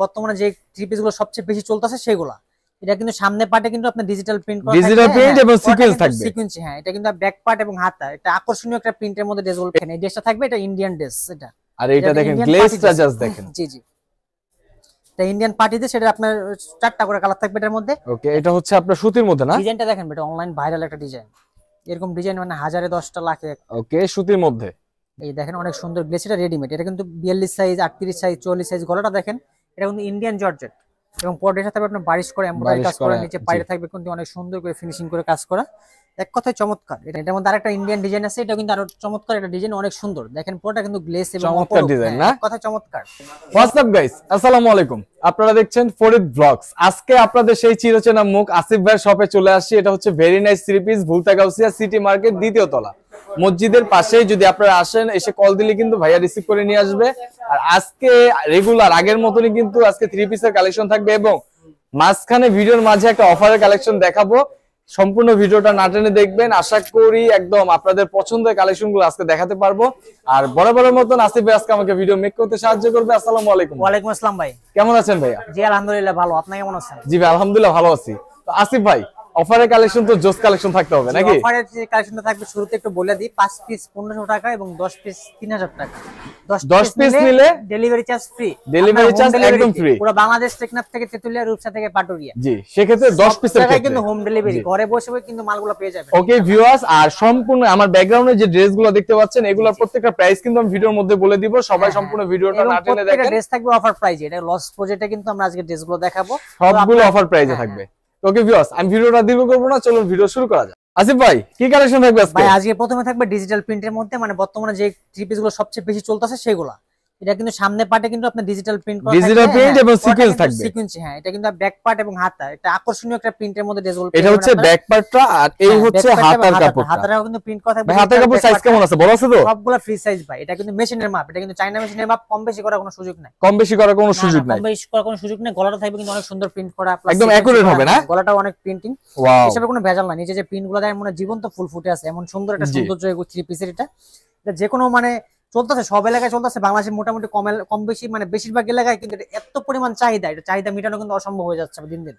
বর্তমানে যে three piece গুলো সবচেয়ে বেশি চলতেছে সেগুলা। এটা কিন্তু সামনে পার্টে কিন্তু আপনার ডিজিটাল প্রিন্ট করা থাকবে, ডিজিটাল প্রিন্ট এবং সিকোয়েন্স থাকবে। সিকোয়েন্স, হ্যাঁ, এটা কিন্তু ব্যাক পার্ট এবং হাতা, এটা আকর্ষণীয় একটা প্রিন্টের মধ্যে ড্রেসগুলো এখানে এই ড্রেসটা থাকবে। এটা ইন্ডিয়ান ড্রেস এটা। আর এটা দেখেন গ্লেজটা জাস্ট দেখেন। জি জি, এটা ইন্ডিয়ান পার্টিতে, সেটা আপনার 4টা করে কালার থাকবে এটার মধ্যে। ওকে, এটা হচ্ছে আপনার সুতির মধ্যে না? ডিজাইনটা দেখেন, এটা অনলাইন ভাইরাল একটা ডিজাইন। এরকম ডিজাইন মানে হাজারে 10টা লাখে। ওকে, সুতির মধ্যে এই দেখেন অনেক সুন্দর গ্লেজ, এটা রেডিমেড। এটা কিন্তু 42 সাইজ, 38 সাইজ, 44 সাইজ। গলাটা দেখেন, এটা কিন্তু ইন্ডিয়ান জর্জেট এবং বডির সাথে আপনার বারিশ করে এমব্রয়ডারি কাজ করা, নিচে বাইরে থাকবে কিন্তু অনেক সুন্দর করে ফিনিশিং করে কাজ করা। এক কথায় চমৎকার। এটার মধ্যে আরেকটা ইন্ডিয়ান ডিজাইন আছে, এটা কিন্তু আরো চমৎকার একটা ডিজাইন, অনেক সুন্দর। দেখেন পুরোটা কিন্তু গ্লেজ এবং চমৎকার ডিজাইন না? এক কথায় চমৎকার। হোয়াটসঅ্যাপ গাইস, আসসালামু আলাইকুম। আপনারা দেখছেন ফরিদ ব্লগস। আজকে আপনাদের সেই চিরচেনা মুখ আসিফ ভাইয়ের শপে চলে আসছি। এটা হচ্ছে very nice three piece, Bhulta Gausia city market, দ্বিতীয় তলা, মসজিদের পাশেই। যদি আপনারা আসেন, এসে কল দিলে কিন্তু ভাইয়া রিসিভ করে নিয়ে আসবে। আর আজকে রেগুলার আগের মতনই কিন্তু আজকে থ্রি পিসের কালেকশন থাকবে এবং মাঝখানে ভিডিওর মাঝে একটা অফারের কালেকশন দেখাবো। সম্পূর্ণ ভিডিওটা না টেনে দেখবেন, আশা করি একদম আপনাদের পছন্দের কালেকশন গুলো আজকে দেখাতে পারবো। আর বরাবরের মতন আসিফ ভাই আজকে আমাকে ভিডিও মেক করতে সাহায্য করবে। আসসালামু আলাইকুম। ওয়ালাইকুম আসসালাম ভাই, কেমন আছেন ভাইয়া? জি আলহামদুলিল্লাহ ভালো, আপনি কেমন আছেন? জি ভাই আলহামদুলিল্লাহ ভালো আছি। তো আসিফ ভাই, অফারের কালেকশন তো জোস কালেকশন থাকতে হবে নাকি? অফারের যে কালেকশনটা থাকবে শুরুতে একটু বলে দিই, 5 পিস 1500 টাকা এবং 10 পিস 3000 টাকা। 10 পিস নিলে delivery charge free. Delivery charge একদম ফ্রি। পুরো বাংলাদেশ, টেকনাফ থেকে তেতুলিয়া, রূপসা থেকে পাটুরিয়া। জি, সেক্ষেত্রে 10 পিসের ক্ষেত্রে কিন্তু হোম ডেলিভারি, ঘরে বসে কিন্তু মালগুলো পেয়ে যাবেন। ওকে ভিউয়ার্স, আর সম্পূর্ণ আমার ব্যাকগ্রাউন্ডে যে ড্রেসগুলো দেখতে পাচ্ছেন, এগুলোর প্রত্যেকটা প্রাইস কিন্তু আমি ভিডিওর মধ্যে বলে দিব। সবাই সম্পূর্ণ ভিডিওটা না টেনে দেখেন। ড্রেস থাকবে অফার প্রাইজে, এটা লস প্রজেক্টে কিন্তু আমরা আজকে ড্রেসগুলো দেখাবো, সবগুলো অফার প্রাইজে থাকবে। ওকে ভিউয়ার্স, আমি ভিডিওটা দীর্ঘ করব না, চলুন ভিডিও শুরু করা যাক। আসিফ ভাই, কি কালেকশন থাকবে আজকে? ভাই আজকে প্রথমে থাকবে ডিজিটাল প্রিন্টের মধ্যে, মানে বর্তমানে যে থ্রি পিস গুলো সবচেয়ে বেশি চলতেছে সেগুলা। এটা কিন্তু সামনে পার্টে কিন্তু আপনার ডিজিটাল প্রিন্ট করা থাকবে, ডিজিটাল প্রিন্ট এবং সিকোয়েন্স থাকবে। সিকোয়েন্স, হ্যাঁ, এটা কিন্তু ব্যাক পার্ট এবং হাতা, এটা আকর্ষণীয় একটা প্রিন্টের মধ্যে ড্রেসগুলো। এটা হচ্ছে ব্যাক পার্টটা আর এই হচ্ছে হাতার কাপড়টা। হাতাটাও কিন্তু প্রিন্ট করা থাকবে। হাতার কাপড় সাইজ কেমন আছে? বড় আছে তো? সবগুলা ফ্রি সাইজ ভাই। এটা কিন্তু মেশিনের মাপ, এটা কিন্তু চায়না মেশিনের মাপ। কম বেশি করার কোনো সুযোগ নাই। কম বেশি করার কোনো সুযোগ নাই। কম বেশি করার কোনো সুযোগ নাই। গলাটা থাকবে কিন্তু অনেক সুন্দর প্রিন্ট করা, একদম একুরেট হবে না? গলাটাও অনেক প্রিন্টিং, ওয়াও, এসবে কোনো ভেজাল না। নিচে যে প্রিন্ট গুলো দেখেন মনে জীবন্ত ফুল ফুটে আছে, এমন সুন্দর একটা সৌন্দর্য থ্রি পিসের। এটা যে কোনো মানে চলতেছে, সব এলাকায় চলতেছে, বাংলাদেশে মোটামুটি কম বেশি মানে বেশিরভাগ এলাকায় কিন্তু এত পরিমাণ চাহিদা, এটা চাহিদা মেটানো কিন্তু অসম্ভব হয়ে যাচ্ছে দিন দিন।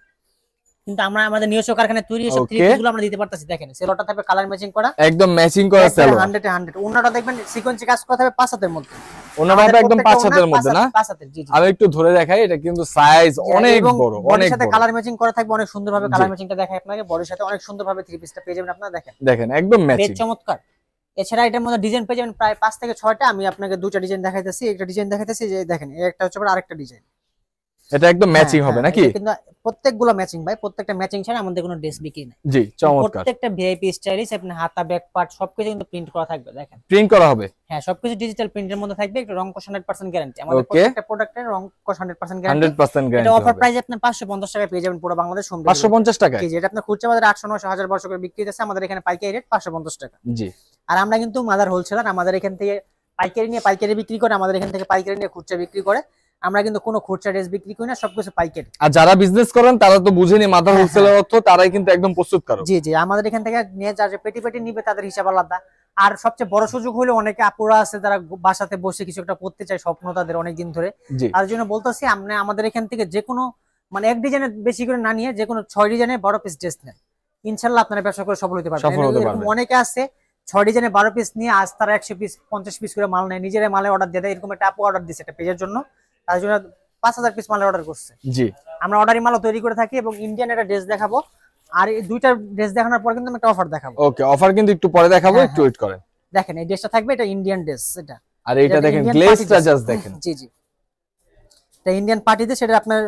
কিন্তু আমরা আমাদের নিজস্ব কারখানায় তৈরি সব থ্রি পিস গুলো আমরা দিতে পারতেছি। দেখেন সেলোটা থাকবে কালার ম্যাচিং করা, একদম ম্যাচিং করা সেলো, 100 এ 100। ওনাটা দেখবেন সিকোয়েন্সে কাজ করা থাকবে 5 হাতের মধ্যে। ওনাটা একদম 5 হাতের মধ্যে না? 5 হাতের, জি জি। আমি একটু ধরে দেখাই, এটা কিন্তু সাইজ অনেক বড়, অনেক বড়। সাথে বড় কালার ম্যাচিং করা থাকবে, অনেক সুন্দরভাবে কালার ম্যাচিংটা দেখাই আপনাকে। বডির সাথে অনেক সুন্দরভাবে থ্রি পিসটা পেয়ে যাবেন আপনারা। দেখেন দেখেন একদম ম্যাচিং, চমৎকার। এছাড়া এটার মধ্যে ডিজাইন পেয়ে যাবেন প্রায় 5 থেকে 6টা। আমি আপনাকে দুটো ডিজাইন দেখাইতেছি, একটা ডিজাইন দেখাইতেছি, যে দেখেন একটা হচ্ছে আরেকটা ডিজাইন। এটা একদম ম্যাচিং হবে নাকি? কিন্তু প্রত্যেকগুলো ম্যাচিং ভাই, প্রত্যেকটা ম্যাচিং ছাড়া আমাদের কোনো ড্রেস বিক্রি নাই। জি, চমৎকার। প্রত্যেকটা ভিআইপি স্টাইলিশ, আপনি হাতা ব্যাক পার্ট সবকিছু কিন্তু প্রিন্ট করা থাকবে। দেখেন প্রিন্ট করা হবে, হ্যাঁ, সবকিছু ডিজিটাল প্রিন্টের মধ্যে থাকবে। একটু রং কোশ 100% গ্যারান্টি। আমাদের প্রত্যেকটা প্রোডাক্টের রং কোশ 100% গ্যারান্টি। 100% গ্যারান্টি। এটা অফার প্রাইস আপনি 550 টাকায় পেয়ে যাবেন পুরো বাংলাদেশ হোম ডেলিভারি। 550 টাকা? জি, যেটা আপনি খুচরা বাজারে 800 900 1000 1200 করে বিক্রি হচ্ছে, আমাদের এখানে পাইকারি রেট 550 টাকা। জি। আর আমরা কিন্তু মাদার হোলসেলার, আমাদের এখান থেকে পাইকারি নিয়ে পাইকারি বিক্রি করে, আমাদের এখান থেকে পাইকারি নিয়ে খুচরা বিক্রি করে। আমরা কিন্তু কোনো খুচরা ড্রেস বিক্রি করি না, সবকিছু পাইকারি। আর যারা বিজনেস করেন তারা তো বুঝেনি মাদার হোলসেলার অর্থ, তারাই কিন্তু একদম প্রস্তুত কারক। জি জি, আমাদের এখান থেকে নিয়ে যা পেটি পেটি নিবে তাদের হিসাব আলাদা। আর সবচেয়ে বড় সুযোগ হলো অনেকে আপুরা আছে যারা বাসাতে বসে কিছু একটা করতে চায়, স্বপ্ন তাদের অনেক দিন ধরে। তার জন্য বলতেছি, আপনি আমাদের এখান থেকে যে কোনো মানে এক ডিজাইনের বেশি করে না নিয়ে যে কোনো 6 ডিজাইনের 12 পিস ড্রেস নেন, ইনশাআল্লাহ আপনারা ব্যবসা করে সফল হতে পারবেন। অনেকে আছে 6 ডিজাইনের 12 পিস নিয়ে আজ তারা 100 পিস 50 পিস করে মাল নেয়, নিজেরাই মালে অর্ডার দিয়ে দেয়। এরকম একটা আপু অর্ডার দিচ্ছে একটা পেজের জন্য, তার জন্য 5000 পিস মাল অর্ডার করছে। জি, আমরা অর্ডারি মালও তৈরি করে থাকি। এবং ইন্ডিয়ান একটা ড্রেস দেখাবো, আর এই দুইটা ড্রেস দেখানোর পর কিন্তু আমি একটা অফার দেখাবো। ওকে, অফার কিন্তু একটু পরে দেখাবো, একটু ওয়েট করেন। দেখেন এই ড্রেসটা থাকবে, এটা ইন্ডিয়ান ড্রেস। এটা আর এটা দেখেন গ্লেজটা জাস্ট দেখেন। জি জি, এটা ইন্ডিয়ান পার্টিতে, সেটা আপনার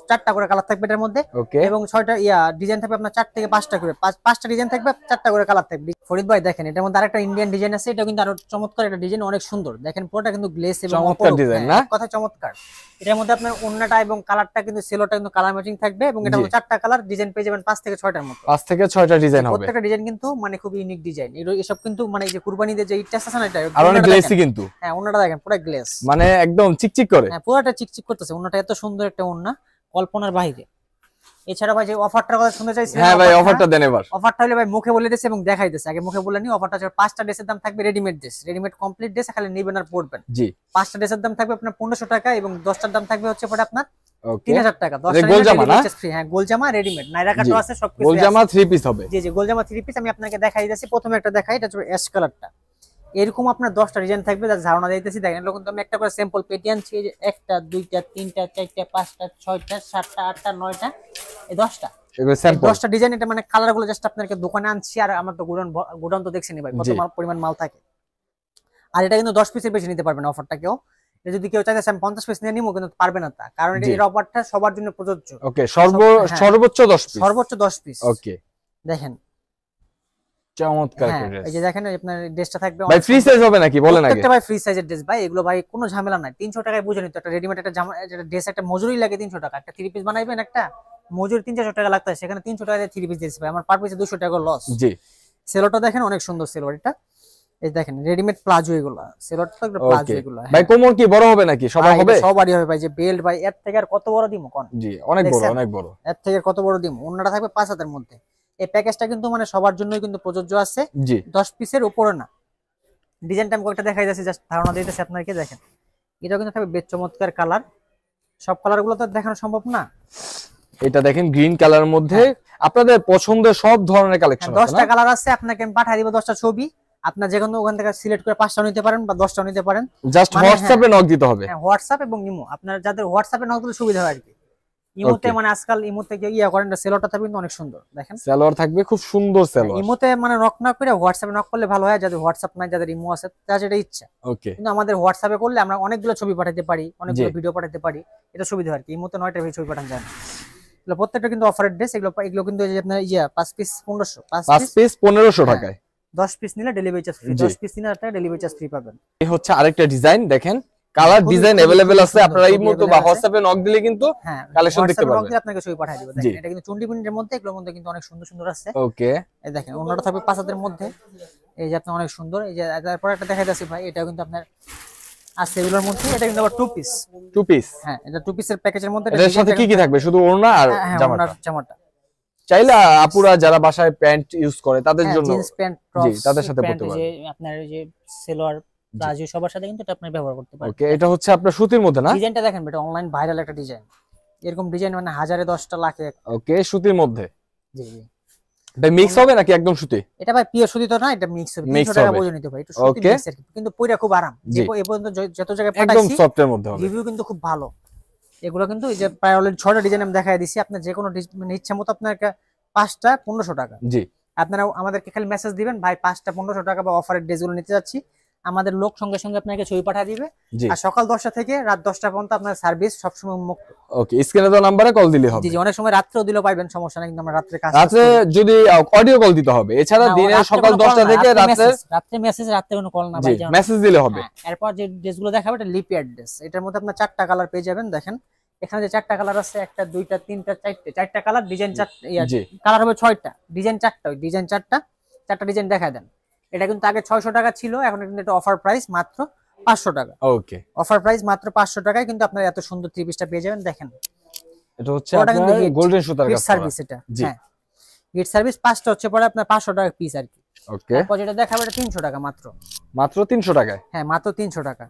4টা করে কালার থাকবে এটার মধ্যে। এবং 6টা ডিজাইন থাকবে আপনার 4 থেকে 5টা করে, 5টা ডিজাইন থাকবে, 4টা করে কালার থাকবে। ফরিদ ভাই দেখেন এটার মধ্যে আরেকটা ইন্ডিয়ান ডিজাইন আছে, এটা কিন্তু আরো চমৎকার একটা ডিজাইন, অনেক সুন্দর। দেখেন পুরোটা কিন্তু গ্লেজ এবং চমৎকার ডিজাইন না? কথা চমৎকার। এটার মধ্যে আপনার ওন্নাটা এবং কালারটা কিন্তু সেলোটা কিন্তু কালার ম্যাচিং থাকবে। এবং এটা 4টা কালার ডিজাইন পেয়ে যাবেন 5 থেকে 6টার মতো। 5 থেকে 6টা ডিজাইন হবে। প্রত্যেকটা ডিজাইন কিন্তু মানে খুব ইউনিক ডিজাইন। এসব কিন্তু মানে এই যে কুরবানিতে যে ইটটা আছে না, এটা আর অনেক গ্লেসি কিন্তু। হ্যাঁ, ওন্নাটা দেখেন পুরো গ্লেজ, মানে একদম চিকচিক করে। হ্যাঁ পুরোটা চিকচিক করতেছে। ওন্নাটা এত সুন্দর একটা ওন্না, কল্পনার বাইরে। এছাড়া ভাই যে অফারটার কথা শুনতে চাইছি, হ্যাঁ ভাই অফারটা দেন এবার। অফারটা হলে ভাই মুখে বলে দিয়েছে এবং দেখাই দিয়েছে, আগে মুখে বলে নি। অফারটা হচ্ছে 5টা ড্রেসের দাম থাকবে readymade dress, readymade complete dress, খালি নিবেন আর পরবেন। জি 5টা ড্রেসের দাম থাকবে আপনার 1500 টাকা এবং 10টার দাম থাকবে হচ্ছে পরে আপনার ওকে 3000 টাকা। 10টা গোল জামা না? ফ্রি, হ্যাঁ গোল জামা রেডিমেড, নাইরা কাটও আছে, সবকিছু গোল জামা 3 পিস হবে। জি জি গোল জামা 3 পিস আমি আপনাকে দেখাই দিয়েছি। প্রথমে একটা দেখাই, এটা হচ্ছে অ্যাশ কালারটা। এরকম আপনার 10টা ডিজাইন থাকবে, যার ধারণা দিতেছি দেখেন। এরকম তো আমি একটা করে স্যাম্পল পেটি আনছি, এই যে 1টা 2টা 3টা 4টা 5টা 6টা 7টা 8টা 9টা এই 10টা, এগুলো স্যাম্পল 10টা ডিজাইন। এটা মানে কালার গুলো জাস্ট আপনাকে দোকানে আনছি, আর আমার তো গোডাউন তো দেখছেনই ভাই কত পরিমাণ মাল থাকে। আর এটা কিন্তু 10 পিসের বেশি নিতে পারবে না অফারটা কেউ। এটা যদি কেউ চাইতে আমি 50 পিস নিয়ে নিবো, কিন্তু পারবে না তা, কারণ এর অফারটা সবার জন্য প্রযোজ্য। ওকে সর্বোচ্চ 10 পিস, সর্বোচ্চ 10 পিস। ওকে দেখেন চমৎকার হ্যাঁ, ড্রেস। এই যে দেখেন আপনার ড্রেসটা থাকবে ভাই ফ্রি সাইজ হবে নাকি বলেন আগে? প্রত্যেকটা ভাই ফ্রি সাইজের ড্রেস ভাই, এগুলো ভাই কোনো ঝামেলা নাই। 300 টাকায় বুঝে নিতে, একটা রেডিমেড একটা জামা একটা ড্রেস একটা মজুরি লাগে 300 টাকা। একটা 3 পিস বানাইবেন একটা মজুরি 300 টাকা লাগতে, সেখানে 300 টাকা দিয়ে 3 পিস দিয়েছে ভাই, আমার পার পিসে 200 টাকা লস। জি সেলোটা দেখেন অনেক সুন্দর সেলোর, এটা এই দেখেন রেডিমেড প্লাজো, এগুলো সেলোটা তো একটা প্লাজো এগুলো। ভাই কোমর কি বড় হবে নাকি? সবার হবে? সবারই হবে ভাই। যে বেল্ট ভাই এর থেকে আর কত বড় দিমু কোন? জি অনেক বড়, অনেক বড়। এর থেকে কত বড় দিমু? ওন্নাটা থাকবে 5 হাতের মধ্যে। এই প্যাকেজটা কিন্তু মানে সবার জন্যই কিন্তু প্রযোজ্য আছে, জি 10 পিসের উপরে না। ডিজাইনটা আমি কয়েকটা দেখাই যাচ্ছি, জাস্ট ধারণা দিতেছি আপনাকে। দেখেন এটা কিন্তু থাকবে বেশ চমৎকার কালার, সব কালার গুলো তো দেখানো সম্ভব না। এটা দেখেন গ্রিন কালার মধ্যে আপনাদের পছন্দের সব ধরনের কালেকশন আছে। 10টা কালার আছে, আপনাকে আমি পাঠিয়ে দিব 10টা ছবি। আপনার যে কোনো ওখান থেকে সিলেক্ট করে 5টা নিতে পারেন বা 10টা নিতে পারেন। জাস্ট হোয়াটসঅ্যাপে নক দিতে হবে। হ্যাঁ হোয়াটসঅ্যাপ এবং ইমো, আপনার যাদের হোয়াটসঅ্যাপে নক দিলে সুবিধা হয় আর কি। ইমোতে মানে আজকাল ইমোতে ইয়া করেন, সেলরটা থাকবে কিন্তু অনেক সুন্দর। দেখেন সেলর থাকবে খুব সুন্দর সেলর। ইমোতে মানে নক না করে হোয়াটসঅ্যাপে নক করলে ভালো হয়, যাদের হোয়াটসঅ্যাপ নাই, যাদের ইমো আছে, তার যেটা ইচ্ছা। ওকে কিন্তু আমাদের হোয়াটসঅ্যাপে করলে আমরা অনেকগুলো ছবি পাঠাতে পারি, অনেকগুলো ভিডিও পাঠাতে পারি, এটা সুবিধা হয় আর কি। ইমোতে 9টা ছবি পাঠানো যায় না। এগুলো প্রত্যেকটা কিন্তু অফারের ড্রেস, এগুলো কিন্তু এই যে আপনার 5 পিস 1500, 5 পিস 1500 টাকায়। 10 পিস নিলে ডেলিভারি চার্জ ফ্রি, 10 পিস নিলে একটা ডেলিভারি চার্জ ফ্রি পাবেন। এই হচ্ছে আরেকটা ডিজাইন, দেখেন কালার ডিজাইন अवेलेबल আছে। আপনারা এই মুহূর্তে বা হোয়াটসঅ্যাপে নক দিলে কিন্তু কালেকশন দেখতে পারবেন। নক দিলে আপনাকে ছবি পাঠিয়ে দিব। দেখেন এটা কিন্তু চুন্ডি প্রিন্টের মধ্যে, এগুলোর মধ্যে কিন্তু অনেক সুন্দর সুন্দর আছে। ওকে এই দেখেন ওন্নাটা থাকবে 5 হাতের মধ্যে, এই যে আপনি অনেক সুন্দর। এই যে তারপর একটা দেখাই যাচ্ছে ভাই, এটা কিন্তু আপনার আছে এগুলোর মধ্যে। এটা কিন্তু আবার 2 পিস, 2 পিস। হ্যাঁ এটা 2 পিসের প্যাকেজের মধ্যে। এর সাথে কি কি থাকবে? শুধু ওড়না আর জামাটা। চাইলে আপুরা যারা বাসায় প্যান্ট ইউজ করে তাদের জন্য জিন্স প্যান্ট, টপস, জি তাদের সাথে পড়তে পারবে। যে আপনার এই যে সেলোয়ার প্লাজো সবার সাথে কিন্তু এটা আপনি ব্যবহার করতে পারেন। ওকে এটা হচ্ছে আপনার সুতির মধ্যে না? ডিজাইনটা দেখেন এটা অনলাইন ভাইরাল একটা ডিজাইন। এরকম ডিজাইন মানে হাজারে 10টা লাখে। ওকে সুতির মধ্যে। জি জি এটা মিক্স হবে নাকি একদম সুতি? এটা ভাই পিওর সুতি তো না, এটা মিক্স হবে। 300 টাকা বুঝে নিতে ভাই, একটু সুতি মিক্স এর কিন্তু পয়রা খুব আরাম। যে এই পর্যন্ত যত জায়গায় পাঠাইছি একদম সফটের মধ্যে হবে, রিভিউ কিন্তু খুব ভালো। এগুলো কিন্তু এই যে প্রায় অলরেডি 6টা ডিজাইন আমি দেখাই দিছি। আপনি যে কোনো মানে ইচ্ছা মতো আপনার 5টা 1500 টাকা। জি আপনারা আমাদেরকে খালি মেসেজ দিবেন ভাই 5টা 1500 টাকা বা অফারের ড্রেসগুলো নিতে যাচ্ছি, আমাদের লোক সঙ্গে সঙ্গে আপনাকে ছবি পাঠিয়ে দিবে। আর সকাল 10টা থেকে রাত 10টা পর্যন্ত আপনার সার্ভিস সবসময় মুক্ত। ওকে স্ক্রিনে দেওয়া নম্বরে কল দিলে হবে। জি জি অনেক সময় রাত্রেও দিলেও পাবেন, সমস্যা নাই। কিন্তু আমরা রাত্রে কাজ রাতে যদি অডিও কল দিতে হবে, এছাড়া দিনে সকাল 10টা থেকে রাতে মেসেজ, রাতে কোনো কল না ভাই, মেসেজ দিলে হবে। এরপর যে ড্রেসগুলো দেখাবো এটা লিপিয়ার ড্রেস। এটার মধ্যে আপনার 4টা কালার পেয়ে যাবেন। দেখেন এখানে যে 4টা কালার আছে, 1টা 2টা 3টা 4টা কালার, ডিজাইন 4টা, কালার হবে 6টা, ডিজাইন 4টা, ওই ডিজাইন 4টা ডিজাইন দেখায় দেন। এটা কিন্তু আগে 600 টাকা ছিল, এখন কিন্তু এটা অফার প্রাইস মাত্র 500 টাকা। ওকে অফার প্রাইস মাত্র 500 টাকায় কিন্তু আপনারা এত সুন্দর 3 পিসটা পেয়ে যাবেন। দেখেন এটা হচ্ছে আপনার গোল্ডেন সুতার কাজ সার্ভিস, এটা হ্যাঁ গিট সার্ভিস। 5টা হচ্ছে পরে আপনার 500 টাকা পিস আর কি। ওকে তারপর যেটা দেখাবো এটা 300 টাকা মাত্র। মাত্র 300 টাকায়? হ্যাঁ মাত্র 300 টাকা।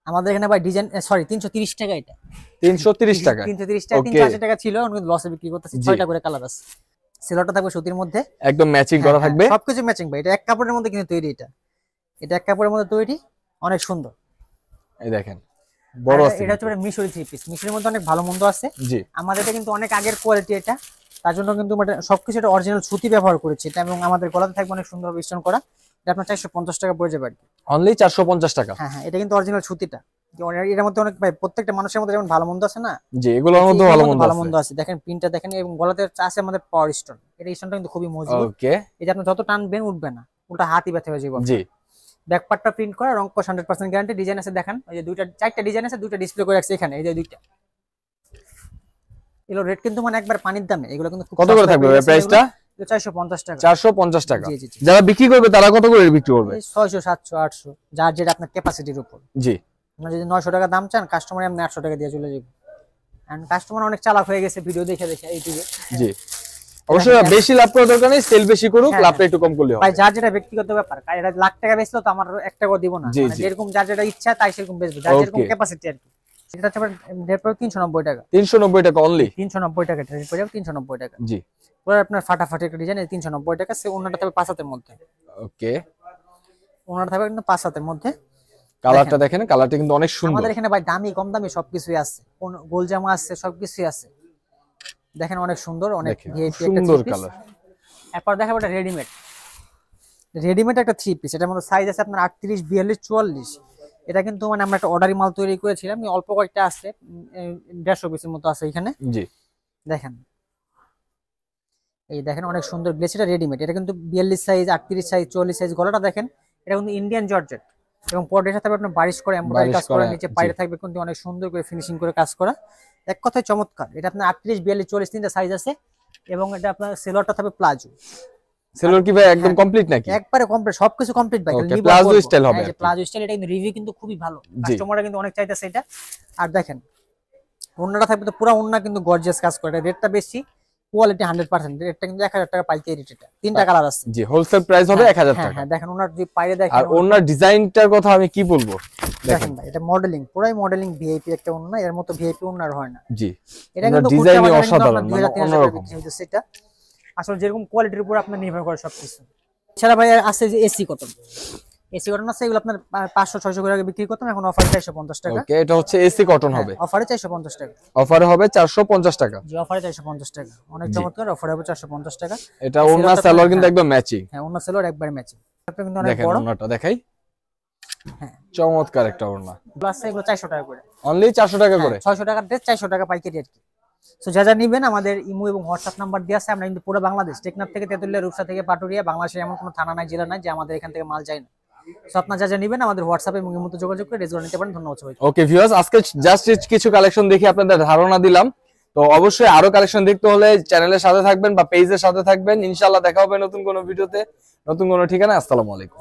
আমাদের এখানে ভাই ডিজাইন সরি 330 টাকা। এটা 330 টাকা, 330 টাকা। 380 টাকা ছিল, এখন কিন্তু লসে বিক্রি করতেছি। 6টা করে কালার আছে। সেলোটা থাকবে সুতির মধ্যে, একদম ম্যাচিং করা থাকবে, সবকিছু ম্যাচিং ভাই। এটা এক কাপড়ের মধ্যে কিন্তু তৈরি, এটা এক কাপড়ের মধ্যে তৈরি, অনেক সুন্দর। এই দেখেন বড় আছে। এটা হচ্ছে মিশরি 3 পিস। মিশরির মধ্যে অনেক ভালো মন্দ আছে। জি আমাদের এটা কিন্তু অনেক আগের কোয়ালিটি এটা, তার জন্য কিন্তু সবকিছু এটা অরিজিনাল সুতি ব্যবহার করেছি এটা, এবং আমাদের গলাতে থাকবে অনেক সুন্দর স্টোন করা। এটা আপনার 450 টাকা পড়ে যাবে আর কি। অনলি 450 টাকা? হ্যাঁ হ্যাঁ এটা কিন্তু অরিজিনাল সুতিটা। এর মধ্যে অনেক ভাই প্রত্যেকটা মানুষের মধ্যে যেমন ভালো মন্দ আছে না, জি এগুলোর মধ্যে ভালো মন্দ আছে। দেখেন প্রিন্টটা দেখেন, এবং গলাতে আছে আমাদের পাওয়ার স্টোন। এটা স্টোনটা কিন্তু খুবই মজবুত। ওকে এই যে আপনি যত টানবেন উঠবে না, উল্টা হাতই ব্যথা হয়ে যাবে। জি ব্যাক পার্টটা প্রিন্ট করা, রং কস 100% গ্যারান্টি। ডিজাইন আছে দেখেন, ওই যে 4টা ডিজাইন আছে, 2টা ডিসপ্লে করে রাখছি এখানে, এই যে 2টা। এগুলো রেট কিন্তু মানে একবার পানির দামে। এগুলো কিন্তু কত করে থাকবে প্রাইসটা? 450 টাকা। 450 টাকা। জি জি। যারা বিক্রি করবে তারা কত করে বিক্রি করবে? 600 700 800, যার যেটা আপনার ক্যাপাসিটির উপর। জি আপনারা যদি 900 টাকা দাম চান, কাস্টমার আপনি 800 টাকা দিয়ে চলে যাবে। এন্ড কাস্টমার অনেক চালাক হয়ে গেছে ভিডিও দেখে দেখে ইউটিউবে। জি অবশ্যই বেশি লাভ করার দরকার নেই, সেল বেশি করুক, লাভটা একটু কম করলে হবে। ভাই যার যেটা ব্যক্তিগত ব্যাপার, এটা লাখ টাকা বেচলো তো আমার 1 টাকাও দিব না, মানে যেরকম যার যেটা ইচ্ছা তাই সেরকম বেচবে, যার যেরকম ক্যাপাসিটি আর কি। এটা হচ্ছে রেট পড়বে 390 টাকা। 390 টাকা অনলি? 390 টাকা রেট পড়বে, 390 টাকা। জি পুরো আপনার ফাটাফাটি একটা ডিজাইন, 390 টাকা। সে ওন্নাটা থাকবে 5 হাতের মধ্যে। ওকে, ওন্নাটা থাকবে কিন্তু 5 হাতের মধ্যে। কালারটা দেখেন, কালারটা কিন্তু অনেক সুন্দর। আমাদের এখানে ভাই দামি কম দামি সবকিছুই আছে, গোল জামা আছে, সবকিছুই আছে। দেখেন অনেক সুন্দর, অনেক ভিআইপি একটা সুন্দর কালার। এরপর দেখাবো এটা রেডিমেড। রেডিমেড একটা 3 পিস, এটার মধ্যে সাইজ আছে আপনার 38, 42, 44। এটা কিন্তু মানে আমরা একটা অর্ডারি মাল তৈরি করেছিলাম, অল্প কয়েকটা আছে, 150 পিসের মতো আছে এখানে। জি দেখেন, এই দেখেন অনেক সুন্দর গ্লেস, এটা রেডিমেড। এটা কিন্তু 42 সাইজ, 38 সাইজ, 44 সাইজ। গলাটা দেখেন, এটা কিন্তু ইন্ডিয়ান জর্জেট এবং পরের সাথে আপনার বারিশ করে এমব্রয়ডারি কাজ করা, নিচে পাইরে থাকবে কিন্তু অনেক সুন্দর করে ফিনিশিং করে কাজ করা। এক কথায় চমৎকার। এটা আপনার 38, 42, 44 তিনটা সাইজ আছে এবং এটা আপনার সেলরটা থাকবে প্লাজো। সেলর কি ভাই একদম কমপ্লিট নাকি? একবারে কমপ্লিট, সবকিছু কমপ্লিট ভাই। প্লাজো স্টাইল হবে। এই যে প্লাজো স্টাইল, এটা কিন্তু রিভিউ কিন্তু খুবই ভালো, কাস্টমাররা কিন্তু অনেক চাইতেছে এটা। আর দেখেন ওন্নাটা থাকবে তো পুরো ওন্না কিন্তু গর্জিয়াস কাজ করে, রেটটা বেশি, কোয়ালিটি 100%। রেটটা কিন্তু 1000 টাকা পাইকারি রেট। এটা তিনটা কালার আছে। জি হোলসেল প্রাইস হবে 1000 টাকা। হ্যাঁ দেখেন ওনার যে পাইরে দেখেন, আর ওনার ডিজাইনটার কথা আমি কি বলবো, দেখেন ভাই এটা মডেলিং, পুরাই মডেলিং ভিআইপি একটা ওন্না, এর মতো ভিআইপি ওন্নার হয় না। জি এটা কিন্তু ডিজাইনই অসাধারণ, মানে অন্যরকম। সেটা আসলে যেরকম কোয়ালিটির উপর আপনার নির্ভর করে সবকিছু। এছাড়া ভাই আছে যে এসি কটন। এসি কটন আছে, এগুলো আপনার 500-600 করে আগে বিক্রি করতাম, এখন অফারে 450 টাকা। ওকে, এটা হচ্ছে এসি কটন হবে, অফারে 450 টাকা। অফারে হবে 450 টাকা। জি অফারে 450 টাকা, অনেক চমৎকার। অফারে হবে 450 টাকা। এটা ওন্না সেলর কিন্তু একদম ম্যাচিং। হ্যাঁ ওন্না সেলর একবার ম্যাচিং। এটা কিন্তু অনেক দেখেন বড়। ওন্নাটা দেখাই, হ্যাঁ চমৎকার একটা ওন্না। প্লাস এগুলো 400 টাকা করে, অনলি 400 টাকা করে। 600 টাকার ড্রেস 400 টাকা পাইকারি আর কি। সো যা যা নিবেন আমাদের ইমো এবং হোয়াটসঅ্যাপ নাম্বার দেওয়া আছে। আমরা কিন্তু পুরো বাংলাদেশ, টেকনাফ থেকে তেতুলিয়া, রূপসা থেকে পাটুরিয়া, বাংলাদেশের এমন কোনো থানা নাই, জেলা নাই যে আমাদের এখান থেকে মাল যায় না। সো আপনারা যা যা নিবেন আমাদের হোয়াটসঅ্যাপ এবং ইমোতে যোগাযোগ করে রেজুলেট নিতে পারেন। ধন্যবাদ সবাইকে। ওকে ভিউয়ার্স, আজকে জাস্ট কিছু কালেকশন দেখি আপনাদের ধারণা দিলাম। তো অবশ্যই আরো কালেকশন দেখতে হলে চ্যানেলের সাথে থাকবেন বা পেজের সাথে থাকবেন। ইনশাআল্লাহ দেখা হবে নতুন কোনো ভিডিওতে, নতুন কোনো ঠিকানা। আসসালামু আলাইকুম।